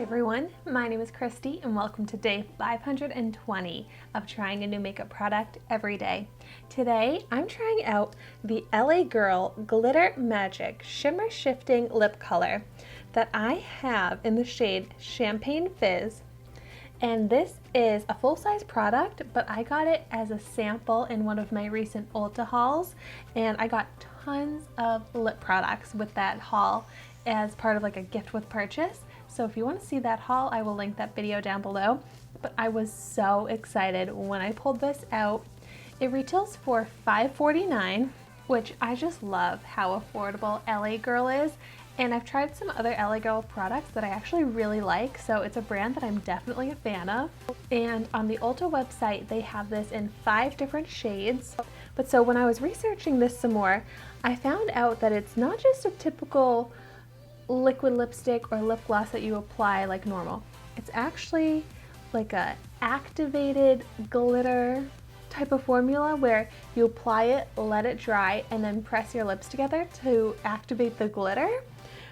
everyone, my name is Christy and welcome to day 520 of trying a new makeup product every day. Today I'm trying out the LA Girl Glitter Magic Shimmer Shifting Lip Color that I have in the shade Champagne Fizz. And this is a full-size product, but I got it as a sample in one of my recent Ulta hauls, and I got tons of lip products with that haul as part of like a gift with purchase. So if you want to see that haul, I will link that video down below. But I was so excited when I pulled this out. It retails for $5.49, which I just love how affordable LA Girl is. And I've tried some other LA Girl products that I actually really like, so it's a brand that I'm definitely a fan of. And on the Ulta website, they have this in 5 different shades. But so when I was researching this some more, I found out that it's not just a typical liquid lipstick or lip gloss that you apply like normal. It's actually like a activated glitter type of formula where you apply it, let it dry, and then press your lips together to activate the glitter,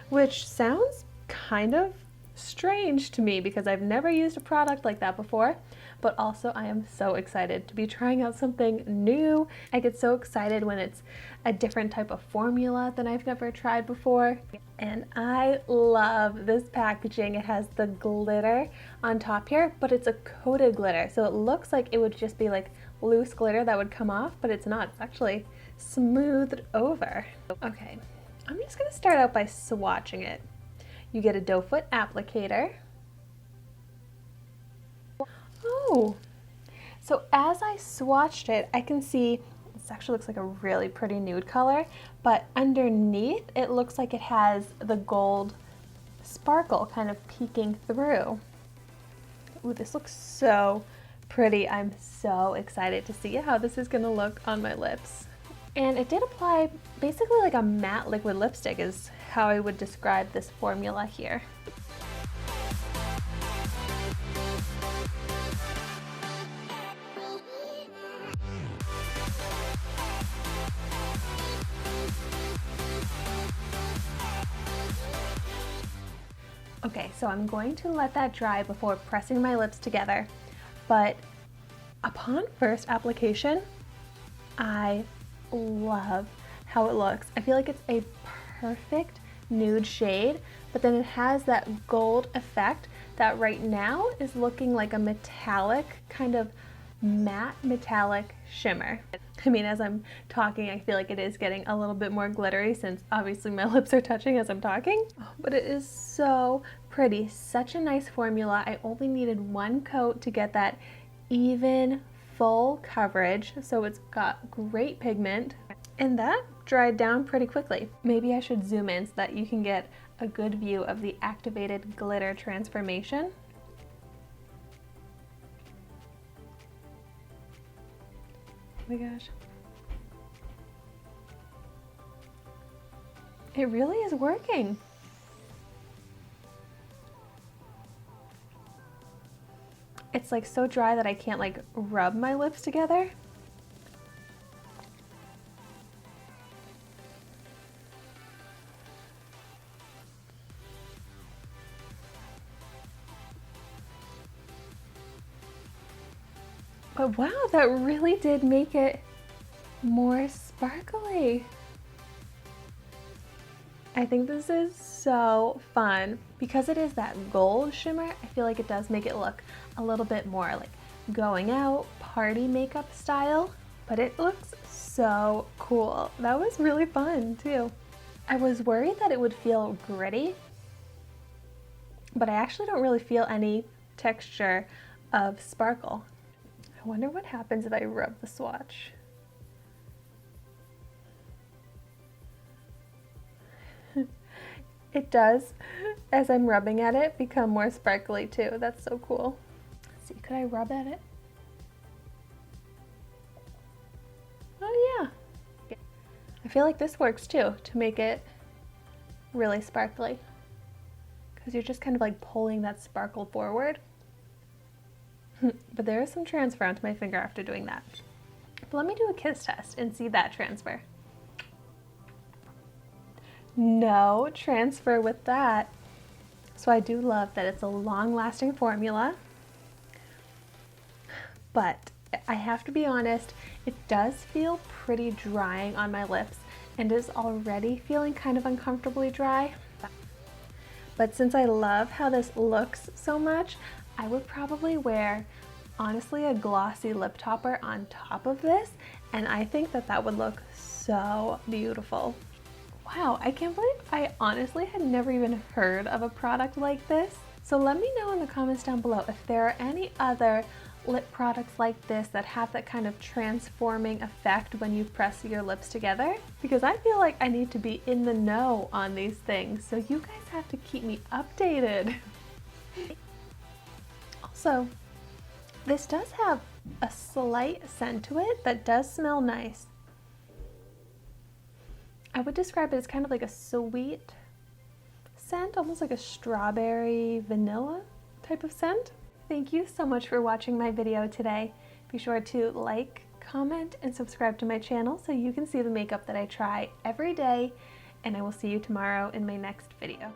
which sounds kind of strange to me because I've never used a product like that before, but also I am so excited to be trying out something new. I get so excited when it's a different type of formula than I've never tried before. And I love this packaging. It has the glitter on top here, but it's a coated glitter. So it looks like it would just be like loose glitter that would come off, but it's not. It's actually smoothed over. Okay, I'm just gonna start out by swatching it. You get a doe foot applicator. Oh, so as I swatched it, I can see this actually looks like a really pretty nude color, but underneath it looks like it has the gold sparkle kind of peeking through. Ooh, this looks so pretty. I'm so excited to see how this is gonna look on my lips. And it did apply basically like a matte liquid lipstick is how I would describe this formula here. Okay, so I'm going to let that dry before pressing my lips together, but upon first application, I love how it looks. I feel like it's a perfect nude shade, but then it has that gold effect that right now is looking like a metallic, kind of matte metallic shimmer. I mean, as I'm talking, I feel like it is getting a little bit more glittery since obviously my lips are touching as I'm talking, but it is so pretty. Such a nice formula. I only needed one coat to get that even full coverage, so it's got great pigment, and that dried down pretty quickly. Maybe I should zoom in so that you can get a good view of the activated glitter transformation. Oh my gosh. It really is working. It's like so dry that I can't like rub my lips together. But wow, that really did make it more sparkly. I think this is so fun. Because it is that gold shimmer, I feel like it does make it look a little bit more like going out, party makeup style, but it looks so cool. That was really fun too. I was worried that it would feel gritty, but I actually don't really feel any texture of sparkle. I wonder what happens if I rub the swatch. It does, as I'm rubbing at it, become more sparkly too. That's so cool. Let's see, could I rub at it? Oh yeah. I feel like this works too, to make it really sparkly. Because you're just kind of like pulling that sparkle forward. But there is some transfer onto my finger after doing that. But let me do a kiss test and see that transfer. No transfer with that. So I do love that it's a long-lasting formula, but I have to be honest, it does feel pretty drying on my lips and is already feeling kind of uncomfortably dry. But since I love how this looks so much, I would probably wear, honestly, a glossy lip topper on top of this, and I think that that would look so beautiful. Wow, I can't believe I honestly had never even heard of a product like this. So let me know in the comments down below if there are any other lip products like this that have that kind of transforming effect when you press your lips together, because I feel like I need to be in the know on these things, so you guys have to keep me updated. Also, this does have a slight scent to it that does smell nice. I would describe it as kind of like a sweet scent, almost like a strawberry vanilla type of scent. Thank you so much for watching my video today. Be sure to like, comment, and subscribe to my channel so you can see the makeup that I try every day, and I will see you tomorrow in my next video.